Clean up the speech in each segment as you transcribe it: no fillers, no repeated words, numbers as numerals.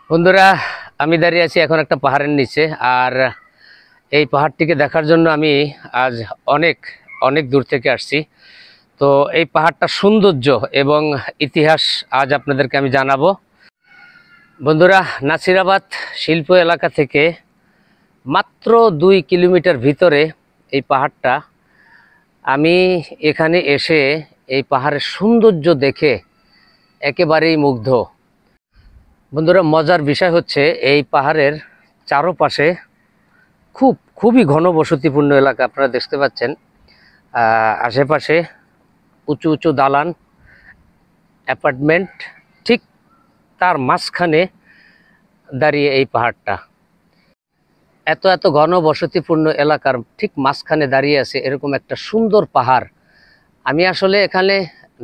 বন্ধুরা, আমি দাঁড়িয়ে আছি এখন একটা পাহাড়ের নিচে। আর এই পাহাড়টিকে দেখার জন্য আমি আজ অনেক অনেক দূর থেকে আসছি। তো এই পাহাড়টার সৌন্দর্য এবং ইতিহাস আজ আপনাদেরকে আমি জানাবো। বন্ধুরা, নাসিরাবাদ শিল্প এলাকা থেকে মাত্র 2 কিলোমিটার ভিতরে এই পাহাড়টা। আমি এখানে এসে এই পাহাড়ের সৌন্দর্য দেখে একেবারেই মুগ্ধ। বন্ধুরা, মজার বিষয় হচ্ছে এই পাহাড়ের চারপাশে খুবই ঘনবসতিপূর্ণ এলাকা। আপনারা দেখতে পাচ্ছেন আশেপাশে উঁচু উঁচু দালান, অ্যাপার্টমেন্ট। ঠিক তার মাঝখানে দাঁড়িয়ে এই পাহাড়টা। এত এত ঘনবসতিপূর্ণ এলাকার ঠিক মাঝখানে দাঁড়িয়ে আছে এরকম একটা সুন্দর পাহাড়। আমি আসলে এখানে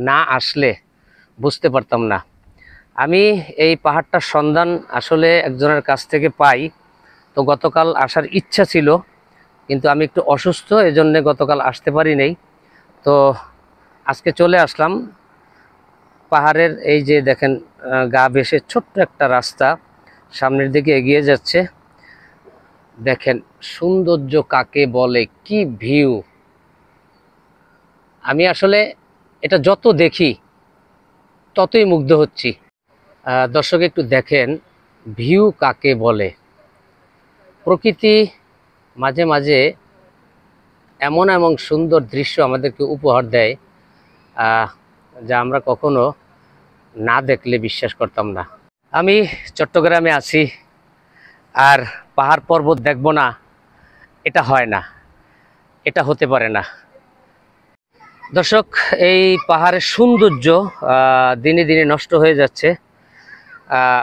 না আসলে বুঝতে পারতাম না। আমি এই পাহাড়টার সন্ধান আসলে একজনের কাছ থেকে পাই। তো গতকাল আসার ইচ্ছা ছিল, কিন্তু আমি একটু অসুস্থ, এজন্য গতকাল আসতে পারি নাই। তো আজকে চলে আসলাম। পাহাড়ের এই যে দেখেন গা বেশে ছোট্ট একটা রাস্তা সামনের দিকে এগিয়ে যাচ্ছে। দেখেন সৌন্দর্য কাকে বলে, কি ভিউ! আমি আসলে এটা যত দেখি ততই মুগ্ধ হচ্ছি। দর্শক একটু দেখেন ভিউ কাকে বলে। প্রকৃতি মাঝে মাঝে এমন এমন সুন্দর দৃশ্য আমাদেরকে উপহার দেয় যা আমরা কখনো না দেখলে বিশ্বাস করতাম না। আমি চট্টগ্রামে আছি আর পাহাড় পর্বত দেখব না, এটা হয় না, এটা হতে পারে না। দর্শক, এই পাহাড়ের সৌন্দর্য দিনে দিনে নষ্ট হয়ে যাচ্ছে।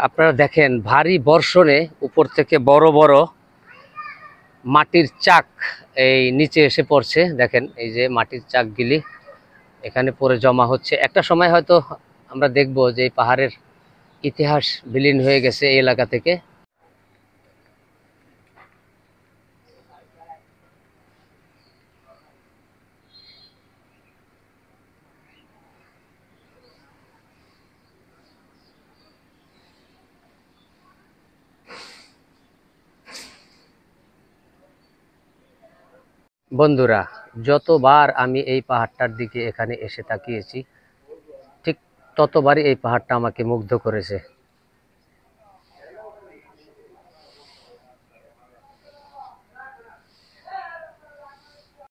আপনারা দেখেন ভারী বর্ষণে উপর থেকে বড় বড় মাটির চাক এই নিচে এসে পড়ছে। দেখেন এই যে মাটির চাকগুলি এখানে পড়ে জমা হচ্ছে। একটা সময় হয়তো আমরা দেখব যে এই পাহাড়ের ইতিহাস বিলীন হয়ে গেছে এই এলাকা থেকে। বন্ধুরা, যতবার আমি এই পাহাড়টার দিকে এখানে এসে তাকিয়েছি, ঠিক ততবারই এই পাহাড়টা আমাকে মুগ্ধ করেছে।